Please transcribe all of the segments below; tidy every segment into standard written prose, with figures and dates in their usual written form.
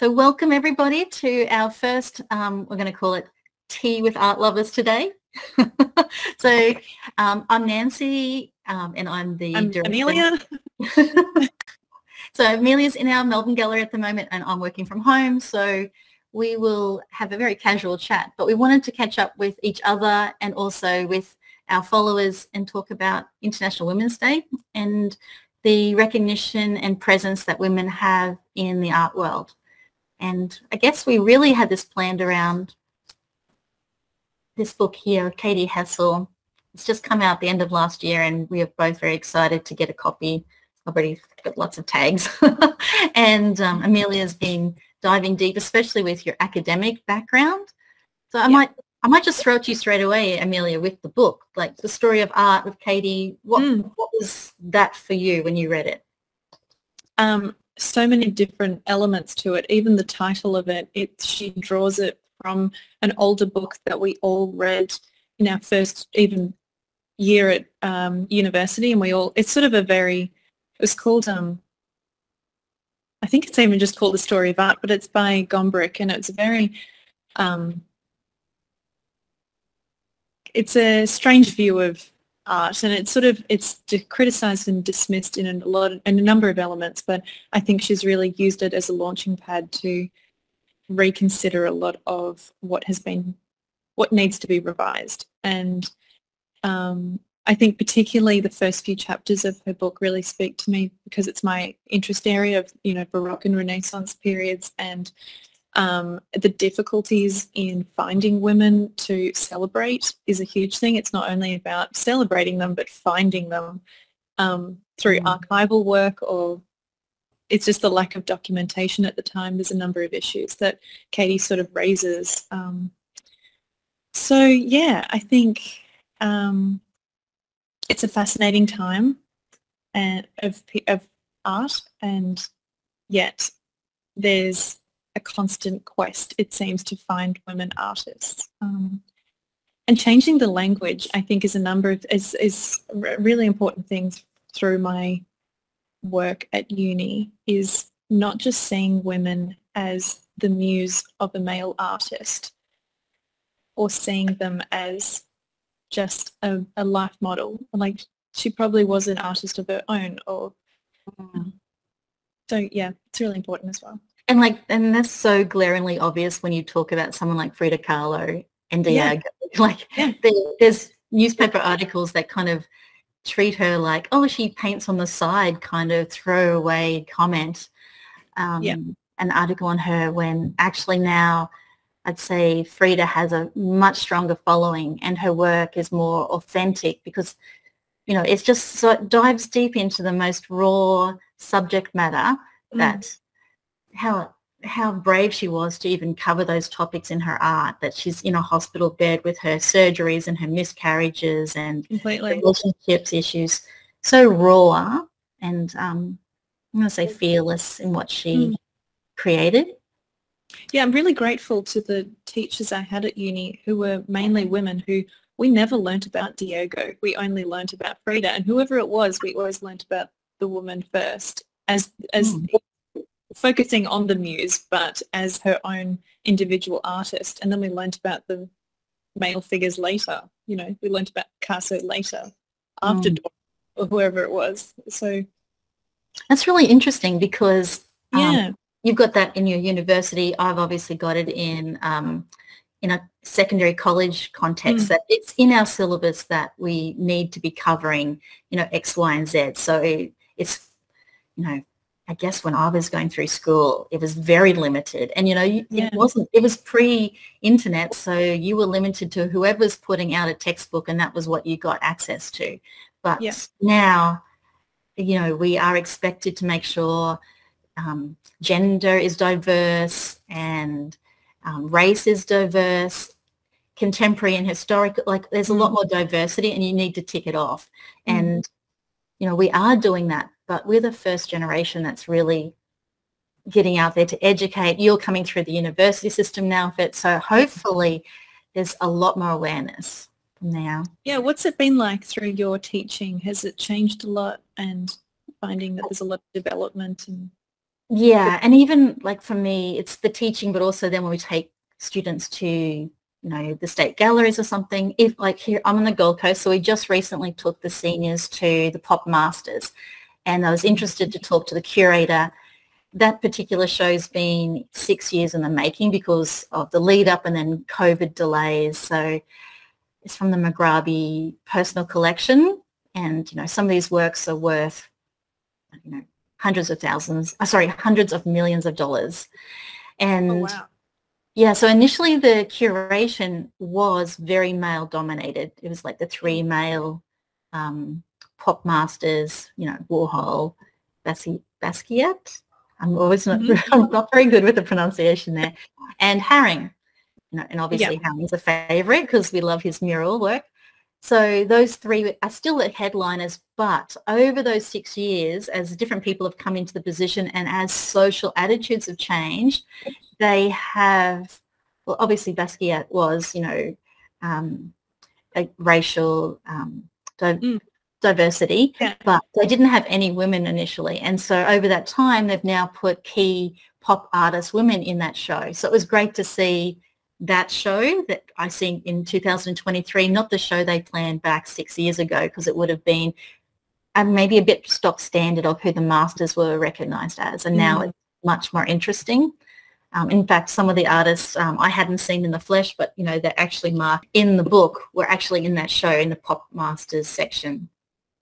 So welcome everybody to our first, we're going to call it Tea with Art Lovers today. So I'm Nancy and I'm the director. Amelia. So Amelia's in our Melbourne gallery at the moment and I'm working from home. So we will have a very casual chat, but we wanted to catch up with each other and also with our followers and talk about International Women's Day and the recognition and presence that women have in the art world. And I guess we really had this planned around this book here, Katy Hessel. It's just come out at the end of last year and we are both very excited to get a copy. I've already got lots of tags. And Amelia's been diving deep, especially with your academic background. So I might just throw it to you straight away, Amelia, with the book, like the story of art with Katy. What was that for you when you read it? So many different elements to it. Even the title of it, she draws it from an older book that we all read in our first even year at university, and it's sort of it was called, I think it's even just called The Story of Art, but it's by Gombrich, and it's a very, it's a strange view of art, and it's criticised and dismissed in a number of elements, but I think she's really used it as a launching pad to reconsider a lot of what needs to be revised. And I think particularly the first few chapters of her book really speak to me because it's my interest area of, Baroque and Renaissance periods, and the difficulties in finding women to celebrate is a huge thing. It's not only about celebrating them, but finding them through archival work, or it's just the lack of documentation at the time. There's a number of issues that Katy sort of raises. So yeah, I think it's a fascinating time of art, and yet there's a constant quest, it seems, to find women artists. And changing the language, I think, is really important things through my work at uni, is not just seeing women as the muse of a male artist or seeing them as just a life model. Like, she probably was an artist of her own, or so yeah, it's really important as well. And that's so glaringly obvious when you talk about someone like Frida Kahlo and Diego. There's newspaper articles that kind of treat her like, oh, she paints on the side, kind of throwaway comment. An article on her, when actually now I'd say Frida has a much stronger following and her work is more authentic because, it's just so it dives deep into the most raw subject matter that how brave she was to even cover those topics in her art, that she's in a hospital bed with her surgeries and her miscarriages and relationships issues. So raw and I'm going to say fearless in what she created. Yeah, I'm really grateful to the teachers I had at uni who were mainly women, who we never learnt about Diego. We only learnt about Frida, and whoever it was, we always learnt about the woman first, as focusing on the muse, but as her own individual artist. And then we learnt about the male figures later. We learnt about Picasso later, after Dawn, or whoever it was. So that's really interesting because you've got that in your university. I've obviously got it in a secondary college context, that it's in our syllabus that we need to be covering, X, Y, and Z. So it's, I guess when I was going through school, it was very limited. And, it was pre-internet, so you were limited to whoever's putting out a textbook and that was what you got access to. But now, we are expected to make sure gender is diverse and race is diverse, contemporary and historical, like there's a lot more diversity and you need to tick it off. And, we are doing that, but we're the first generation that's really getting out there to educate. You're coming through the university system now, so hopefully there's a lot more awareness from now. Yeah, what's it been like through your teaching? Has it changed a lot, and finding that there's a lot of development? And Yeah, and even like for me, it's the teaching, but also then when we take students to, you know, the state galleries or something, if like here, I'm on the Gold Coast, so we just recently took the seniors to the Pop Masters, and I was interested to talk to the curator. That particular show's been 6 years in the making because of the lead up and then COVID delays. So it's from the Mugrabi personal collection, and, you know, some of these works are worth, you know, hundreds of millions of dollars. And oh, wow. yeah, so initially the curation was very male dominated. It was like the three male pop masters, you know, Warhol, Basquiat. I'm not very good with the pronunciation there, and Haring. You know, and obviously Haring's a favorite because we love his mural work. So those three are still the headliners, but over those 6 years, as different people have come into the position and as social attitudes have changed, they have, well, obviously Basquiat was, you know, a racial diversity, but they didn't have any women initially. And so over that time, they've now put key pop artist women in that show. So it was great to see that show that I see in 2023, not the show they planned back 6 years ago, because it would have been maybe a bit stock standard of who the masters were recognised as, and now it's much more interesting. In fact, some of the artists I hadn't seen in the flesh, but, you know, they're actually marked in the book, were actually in that show in the Pop Masters section.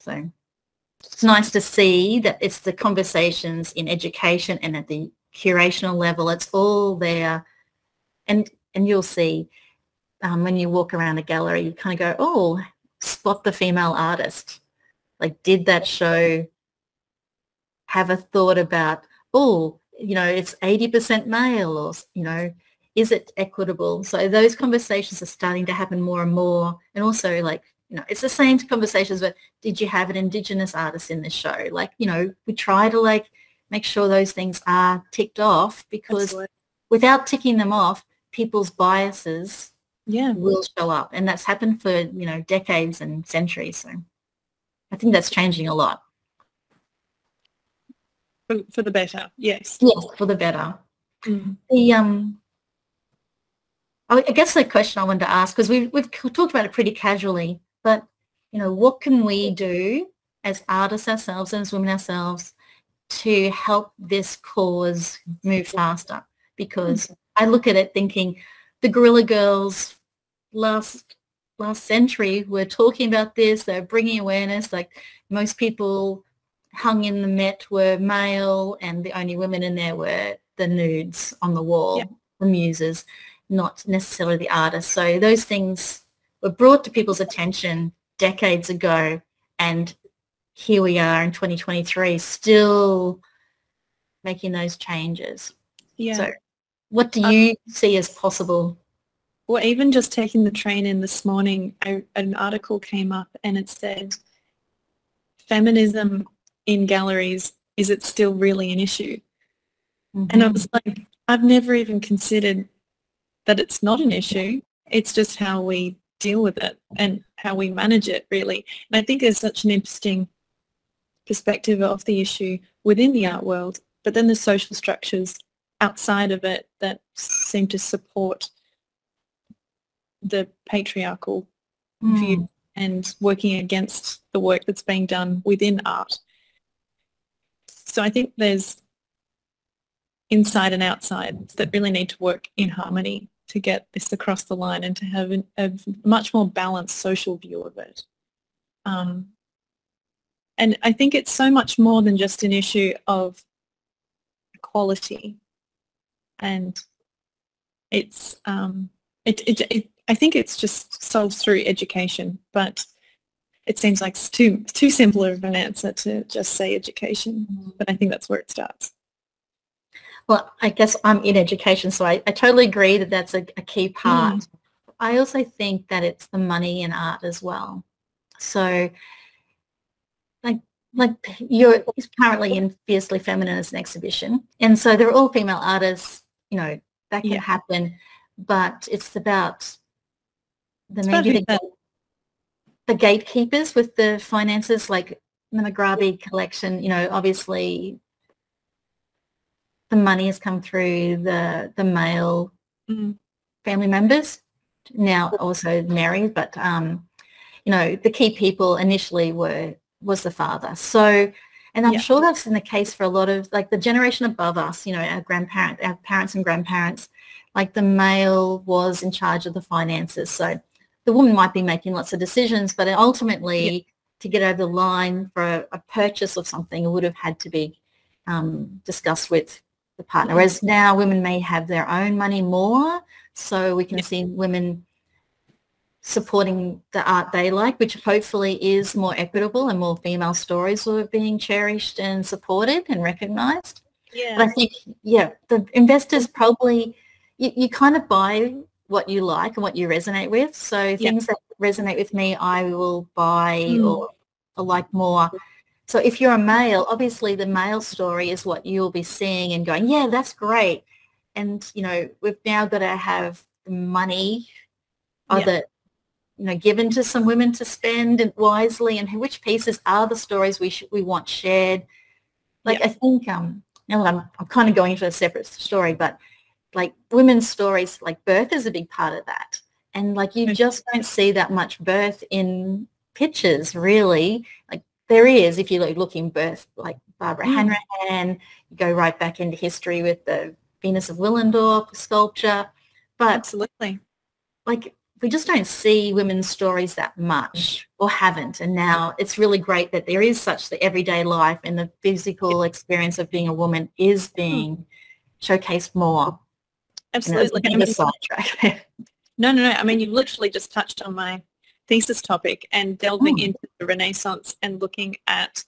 So it's nice to see that it's the conversations in education and at the curational level, it's all there. And you'll see when you walk around a gallery, you kind of go, oh, spot the female artist. Like, did that show have a thought about, oh, you know, it's 80% male, or, you know, is it equitable? So those conversations are starting to happen more and more. And also, like, you know, it's the same conversations, but did you have an Indigenous artist in the show? Like, you know, we try to, like, make sure those things are ticked off, because without ticking them off, people's biases will show up. And that's happened for, you know, decades and centuries. So I think that's changing a lot. For the better, yes. Yes, for the better. I guess the question I wanted to ask, because we've talked about it pretty casually, but, you know, what can we do as artists ourselves and as women ourselves to help this cause move faster? Because I look at it thinking the Guerrilla Girls last century were talking about this, they're bringing awareness. Like, most people hung in the Met were male, and the only women in there were the nudes on the wall, the muses, not necessarily the artists. So those things were brought to people's attention decades ago, and here we are in 2023 still making those changes. So what do you see as possible? Well, even just taking the train in this morning, an article came up and it said, feminism in galleries, is it still really an issue? And I was like, I've never even considered that it's not an issue. It's just how we deal with it and how we manage it, really. And I think there's such an interesting perspective of the issue within the art world, but then the social structures outside of it that seem to support the patriarchal view and working against the work that's being done within art. So I think there's inside and outside that really need to work in harmony to get this across the line and to have a much more balanced social view of it. And I think it's so much more than just an issue of equality. And it's I think it's just solved through education, but it seems like it's too simple of an answer to just say education, but I think that's where it starts. Well, I guess I'm in education, so I totally agree that that's a key part. I also think that it's the money in art as well. So like you're currently in Fiercely Feminine as an exhibition, and so they're all female artists, you know, that can happen, but it's about the gatekeepers with the finances, like the Mugrabi collection, you know, obviously the money has come through the male family members, now also married, but you know, the key people initially was the father. So, and I'm sure that's in the case for a lot of, like, the generation above us, you know, our parents and grandparents, like the male was in charge of the finances. So the woman might be making lots of decisions, but ultimately to get over the line for a purchase of something, it would have had to be discussed with the partner. Whereas now women may have their own money more, so we can see women supporting the art they like, which hopefully is more equitable and more female stories are being cherished and supported and recognised. Yeah. But I think, the investors probably, you kind of buy what you like and what you resonate with. So things that resonate with me, I will buy or like more. So if you're a male, obviously the male story is what you'll be seeing and going, yeah, that's great. And, you know, we've now got to have money either, you know, given to some women to spend wisely, and which pieces are the stories we want shared. Like I think, now I'm kind of going into a separate story, but like women's stories, like birth is a big part of that. And like you just don't see that much birth in pictures, really. Like there is, if you look in birth, like Barbara Hanrahan, you go right back into history with the Venus of Willendorf sculpture. But absolutely, like we just don't see women's stories that much, or haven't. And now it's really great that there is such the everyday life and the physical experience of being a woman is being showcased more. Absolutely. I mean, sidetrack. No. I mean, you literally just touched on my thesis topic and delving into the Renaissance and looking at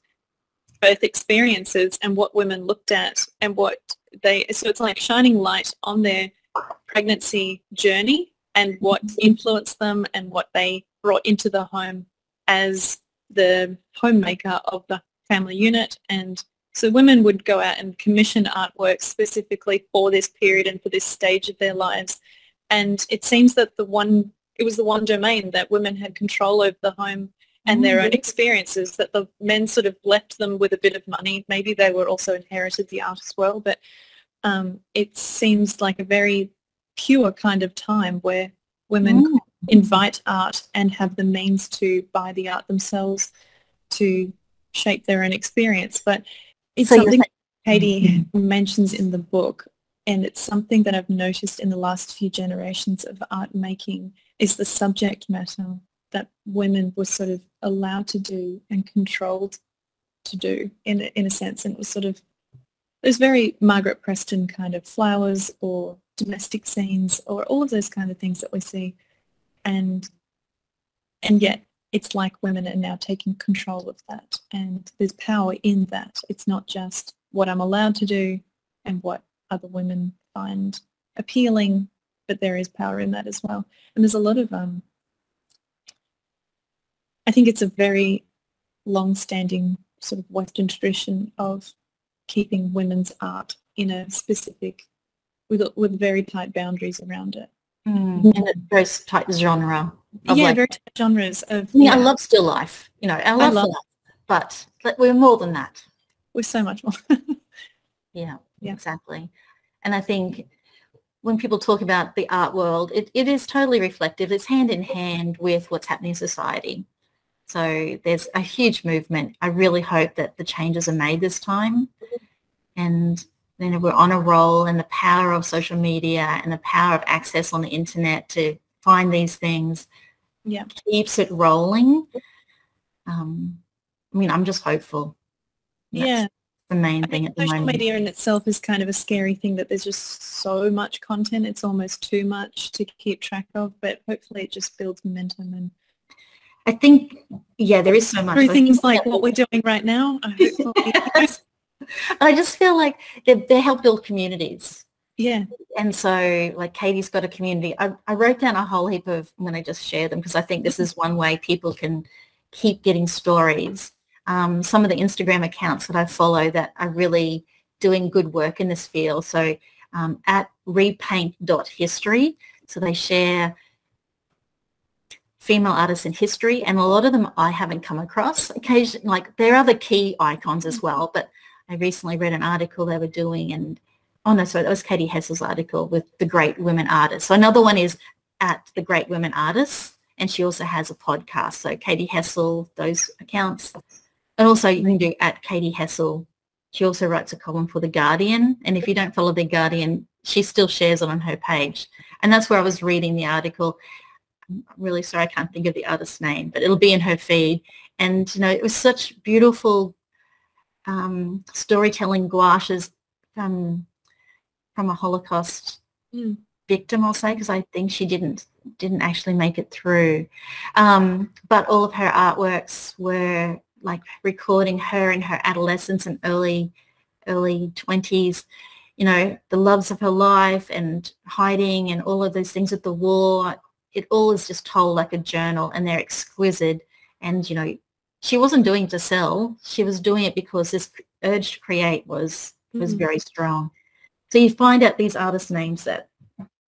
both experiences and what women looked at and what so it's like shining light on their pregnancy journey and what influenced them and what they brought into the home as the homemaker of the family unit. And so women would go out and commission artwork specifically for this period and for this stage of their lives. And it seems that it was the one domain that women had control over the home and their own experiences, that the men sort of left them with a bit of money. Maybe they were also inherited the art as well, but it seems like a very pure kind of time where women could invite art and have the means to buy the art themselves to shape their own experience. But it's something Katy mentions in the book, and it's something that I've noticed in the last few generations of art making, is the subject matter that women were sort of allowed to do and controlled to do in a sense. And it was sort of, there's very Margaret Preston kind of flowers or domestic scenes or all of those kind of things that we see. And yet it's like women are now taking control of that, and there's power in that. It's not just what I'm allowed to do and what other women find appealing, but there is power in that as well. And there's a lot of, I think it's a very long-standing sort of Western tradition of keeping women's art in a specific, with very tight boundaries around it. And a very tight genre. Very tight genres of. I love still life. You know, I love life, but we're more than that. We're so much more. Yeah, exactly. And I think when people talk about the art world, it is totally reflective. It's hand in hand with what's happening in society. So there's a huge movement. I really hope that the changes are made this time. And then we're on a roll, and the power of social media and the power of access on the internet to find these things keeps it rolling. I mean, I'm just hopeful. That's the main thing at the moment. Social media in itself is kind of a scary thing, that there's just so much content. It's almost too much to keep track of, but hopefully it just builds momentum. And I think, there is so much. Through things like what we're doing right now. I just feel like they help build communities. Yeah. And so, like, Katy's got a community. I wrote down a whole heap of, I'm going to just share them because I think this is one way people can keep getting stories. Some of the Instagram accounts that I follow that are really doing good work in this field. So at repaint.history. So they share female artists in history, and a lot of them I haven't come across. Occasionally, like, there are the key icons as well, but I recently read an article they were doing, and Oh, no, sorry, that was Katy Hessel's article with the Great Women Artists. So another one is at the Great Women Artists, and she also has a podcast. So Katy Hessel, those accounts. And also you can do at Katy Hessel. She also writes a column for The Guardian. And if you don't follow The Guardian, she still shares it on her page. And that's where I was reading the article. I'm really sorry I can't think of the artist's name, but it'll be in her feed. And, you know, it was such beautiful storytelling gouaches from a Holocaust victim, I'll say, because I think she didn't actually make it through. But all of her artworks were like recording her in her adolescence and early 20s, you know, the loves of her life and hiding and all of those things with the war. It all is just told like a journal, and they're exquisite. And, you know, she wasn't doing it to sell. She was doing it because this urge to create was very strong. So you find out these artist names that,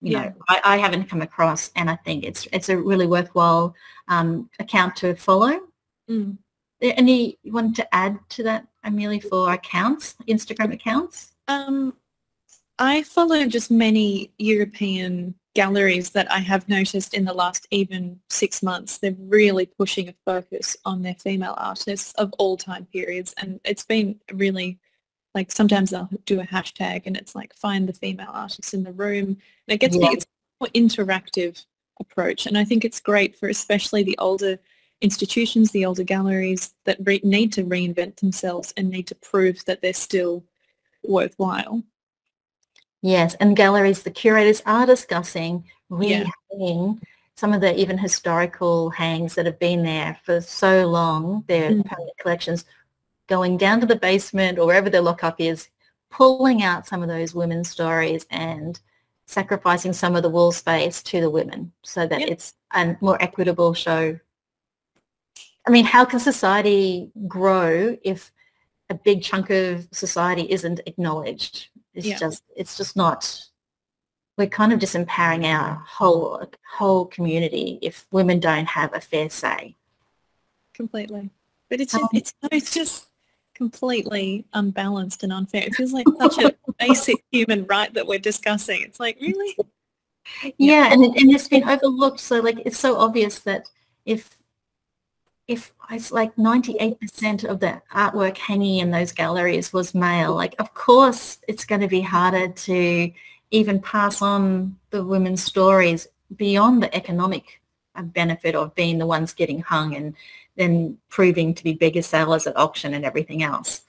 you know, I haven't come across, and I think it's a really worthwhile account to follow. Any you want to add to that, Amelia, for accounts, Instagram accounts? I follow just many European galleries that I have noticed in the last even 6 months. They're really pushing a focus on their female artists of all time periods, and it's been really, like, sometimes they'll do a hashtag and it's like find the female artists in the room, and it gets me, it's a more interactive approach, and I think it's great for especially the older institutions, the older galleries that need to reinvent themselves and need to prove that they're still worthwhile. Yes, and galleries, the curators are discussing rehanging some of the even historical hangs that have been there for so long, their permanent collections, going down to the basement or wherever their lockup is, pulling out some of those women's stories and sacrificing some of the wall space to the women so that it's a more equitable show. I mean, how can society grow if a big chunk of society isn't acknowledged? It's just not. We're kind of disempowering our whole community if women don't have a fair say. Completely, but it's just completely unbalanced and unfair. It feels like such a basic human right that we're discussing. It's like, really? Yeah, and it's been overlooked. So like, it's so obvious that if it's like 98% of the artwork hanging in those galleries was male, like, of course it's going to be harder to even pass on the women's stories beyond the economic benefit of being the ones getting hung and then proving to be bigger sellers at auction and everything else.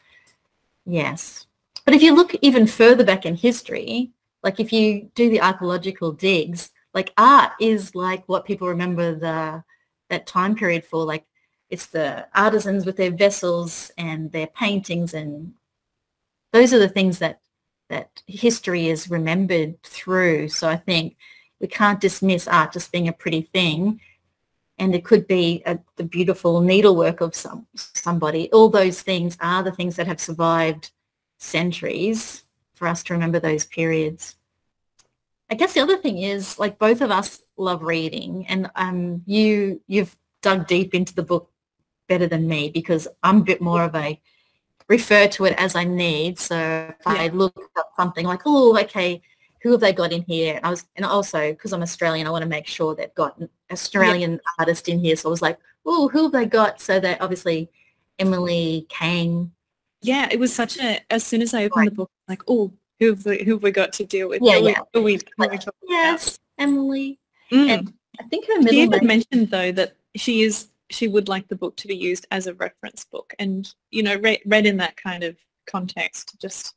Yes. But if you look even further back in history, like if you do the archaeological digs, like art is like what people remember that time period for. Like, it's the artisans with their vessels and their paintings, and those are the things that history is remembered through. So I think we can't dismiss art just being a pretty thing, and it could be the beautiful needlework of somebody. All those things are the things that have survived centuries for us to remember those periods. I guess the other thing is, like, both of us love reading, and you've dug deep into the book better than me because I'm a bit more of a refer to it as I need. So if I look up something like, oh, okay, who have they got in here? And also because I'm Australian, I want to make sure they've got an Australian artist in here. So I was like, oh, who have they got? So that obviously Emily Kang. Yeah, it was such as soon as I opened the book, like, oh, who have we got to deal with? Who we talking about? Emily. And I think her middle name. She even mentioned though that she would like the book to be used as a reference book, and, you know, read in that kind of context. Just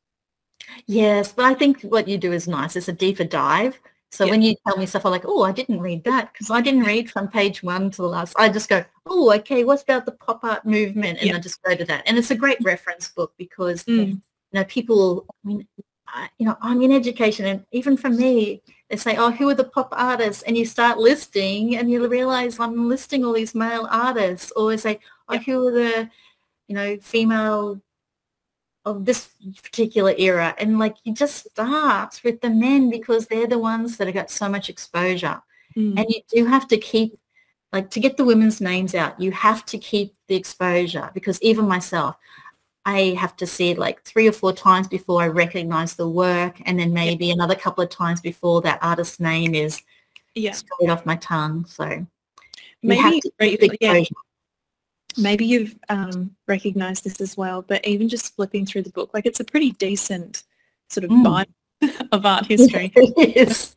yes, but I think what you do is nice. It's a deeper dive. So when you tell me stuff, I'm like, oh, I didn't read that because I didn't read from page 1 to the last. I just go, oh, okay, what's about the pop art movement? And I just go to that. And it's a great reference book because, you know, people, I mean, I'm in education, and even for me, they say, oh, who are the pop artists? And you start listing and you realize I'm listing all these male artists, or say, oh, who are the, you know, female of this particular era. And like, you just start with the men because they're the ones that have got so much exposure. And you do have to keep, like, to get the women's names out, you have to keep the exposure, because even myself, I have to see it like 3 or 4 times before I recognize the work, and then maybe another couple of times before that artist's name is straight off my tongue. So maybe maybe you've recognized this as well, but even just flipping through the book, like it's a pretty decent sort of Bible of art history. It is.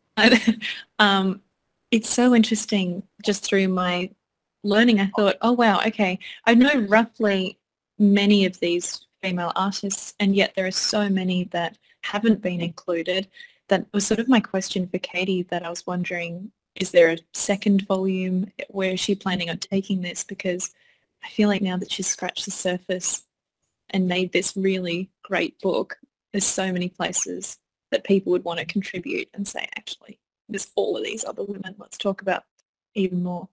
It's so interesting. Just through my learning, I thought, oh wow, okay, I know roughly many of these female artists, and yet there are so many that haven't been included. That was sort of my question for Katy, that I was wondering, is there a second volume? Where is she planning on taking this? Because I feel like now that she's scratched the surface and made this really great book, there's so many places that people would want to contribute and say, actually, there's all of these other women. Let's talk about even more.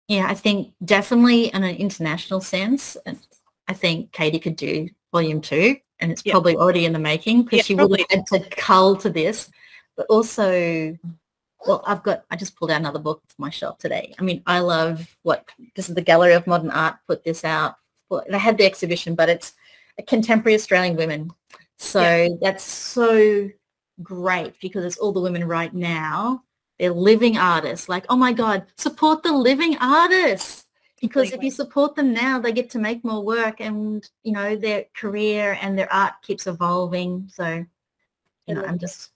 Yeah, I think definitely in an international sense, I think Katy could do volume 2, and it's probably already in the making, because she would have had to cull to this. But also, well, I just pulled out another book from my shelf today. I mean, I love this is the Gallery of Modern Art put this out. Well, they had the exhibition, but it's a contemporary Australian women. So that's so great, because it's all the women right now. They're living artists. Like, oh my God, support the living artists. Because if you support them now, they get to make more work, and, you know, their career and their art keeps evolving. So, you know, I'm just,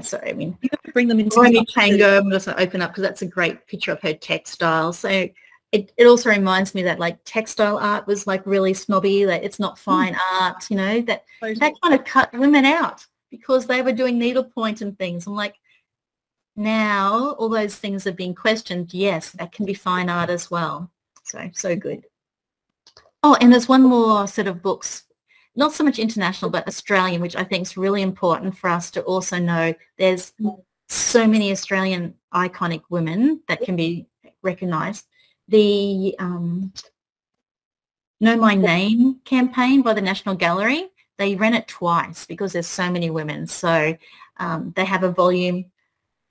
sorry. I mean, you have to bring them into Tango. I'm just going to open up, because that's a great picture of her textile. So it also reminds me that, like, textile art was like really snobby, that it's not fine art, you know, that kind of cut women out because they were doing needlepoint and things. I'm like, now all those things are being questioned. Yes, that can be fine art as well. So good. Oh, and there's one more set of books, not so much international, but Australian, which I think is really important for us to also know. There's so many Australian iconic women that can be recognised. The Know My Name campaign by the National Gallery, they ran it twice because there's so many women. So they have a volume.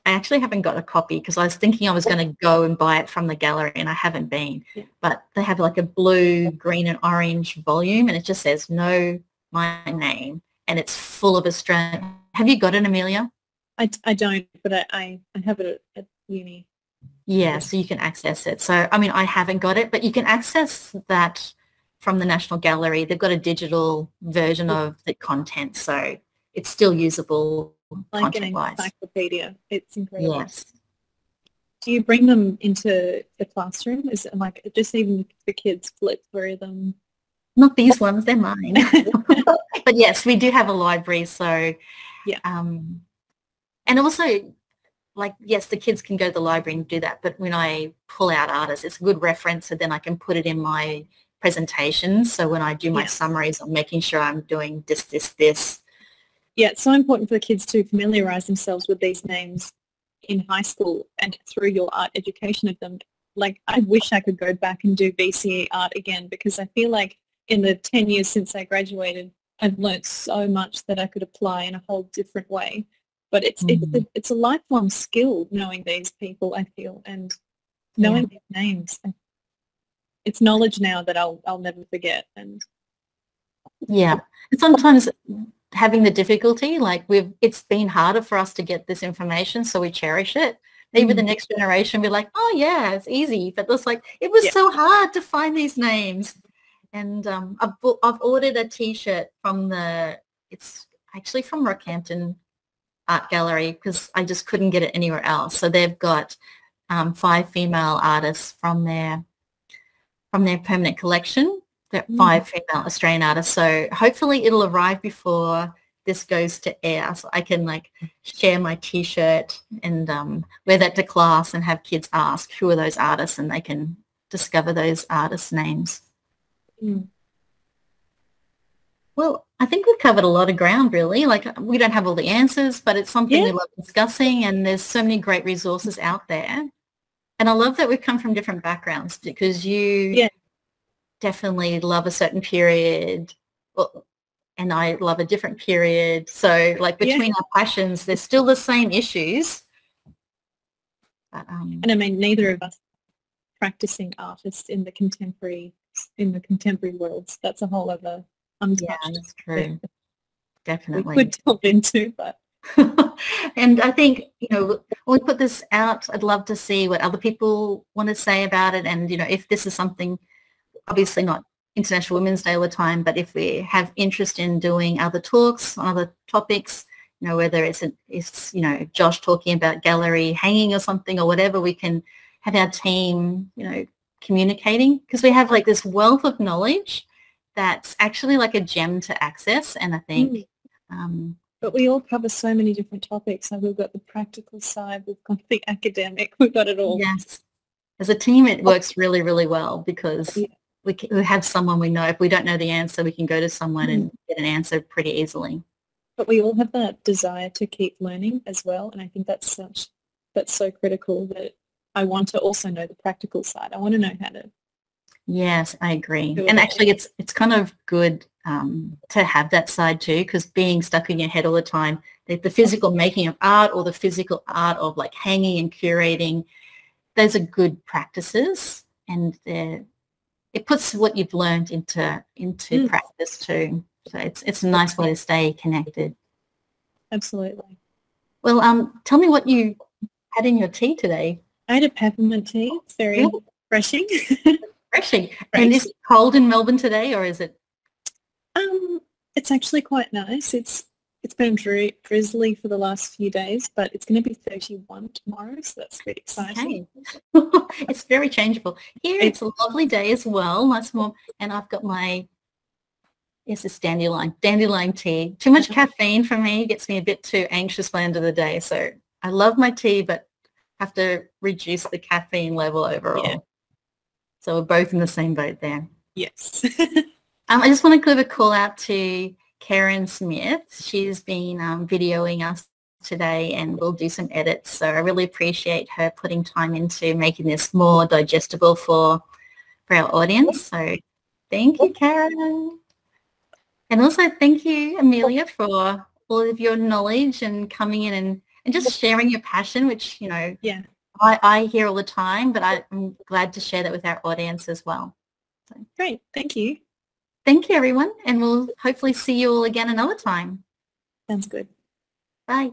I actually haven't got a copy, because I was thinking I was going to go and buy it from the gallery, and I haven't been. But they have like a blue, green and orange volume, and it just says Know My Name, and it's full of Australian. Have you got it, Amelia? I don't, but I have it at uni. Yeah, so you can access it. So, I mean, I haven't got it, but you can access that from the National Gallery. They've got a digital version of the content, so it's still usable. Like an encyclopedia. It's incredible. Yes. Do you bring them into the classroom? Is it like just even the kids flip through them? Not these ones, they're mine. But yes, we do have a library, so and also, like, yes, the kids can go to the library and do that, but when I pull out artists, it's a good reference, so then I can put it in my presentations. So when I do my summaries, I'm making sure I'm doing this. Yeah, it's so important for the kids to familiarise themselves with these names in high school and through your art education of them. Like, I wish I could go back and do VCE art again, because I feel like in the 10 years since I graduated, I've learnt so much that I could apply in a whole different way. But it's a lifelong skill, knowing these people, I feel, and knowing these names. It's knowledge now that I'll never forget. And sometimes having the difficulty, like it's been harder for us to get this information, so we cherish it. Maybe the next generation be like, oh yeah, it's easy, but it's like, it was so hard to find these names. And I've ordered a t-shirt from it's actually from Rockhampton Art Gallery, because I just couldn't get it anywhere else. So they've got 5 female artists from their permanent collection. They're 5 female Australian artists. So hopefully it'll arrive before this goes to air, so I can like share my t-shirt and wear that to class and have kids ask who are those artists, and they can discover those artists' names. Well, I think we've covered a lot of ground, really. Like, we don't have all the answers, but it's something we love discussing, and there's so many great resources out there. And I love that we've come from different backgrounds, because you definitely love a certain period, and I love a different period. So, like, between our passions, there's still the same issues. But, and I mean, neither of us practicing artists in the contemporary in the contemporary world. So that's a whole other untouched. Yeah, that's true. Definitely. We could delve into, but. And I think, when we put this out, I'd love to see what other people want to say about it. And, if this is something, obviously not International Women's Day all the time, but if we have interest in doing other talks on other topics, whether it's Josh talking about gallery hanging or something or whatever, we can have our team, communicating, because we have like this wealth of knowledge that's actually like a gem to access. And I think but we all cover so many different topics. Like we've got the practical side, we've got the academic, we've got it all. Yes. As a team, it works really, really well because we have someone we know. If we don't know the answer, we can go to someone and get an answer pretty easily. But we all have that desire to keep learning as well. And I think that's so critical, that I want to also know the practical side. I want to know how to. Yes, I agree. And actually it's kind of good to have that side too, because being stuck in your head all the time, the physical making of art or the physical art of like hanging and curating, those are good practices, and it puts what you've learned into practice too. So it's a nice way to stay connected. Absolutely. Well, tell me what you had in your tea today. I had a peppermint tea. It's very refreshing. Refreshing. And is it cold in Melbourne today, or is it? It's actually quite nice. It's been drizzly for the last few days, but it's going to be 31 tomorrow, so that's pretty exciting. Okay. It's very changeable. Here it's a lovely day as well, nice warm, and I've got this dandelion tea. Too much caffeine for me gets me a bit too anxious by the end of the day, so I love my tea, but have to reduce the caffeine level overall. Yeah. So we're both in the same boat there. Yes. I just want to give a call out to Karen Smith. She's been videoing us today, and we'll do some edits. So I really appreciate her putting time into making this more digestible for our audience. So thank you, Karen. And also thank you, Amelia, for all of your knowledge and coming in and just sharing your passion, which, I hear all the time, but I'm glad to share that with our audience as well. So, great. Thank you. Thank you, everyone. And we'll hopefully see you all again another time. Sounds good. Bye.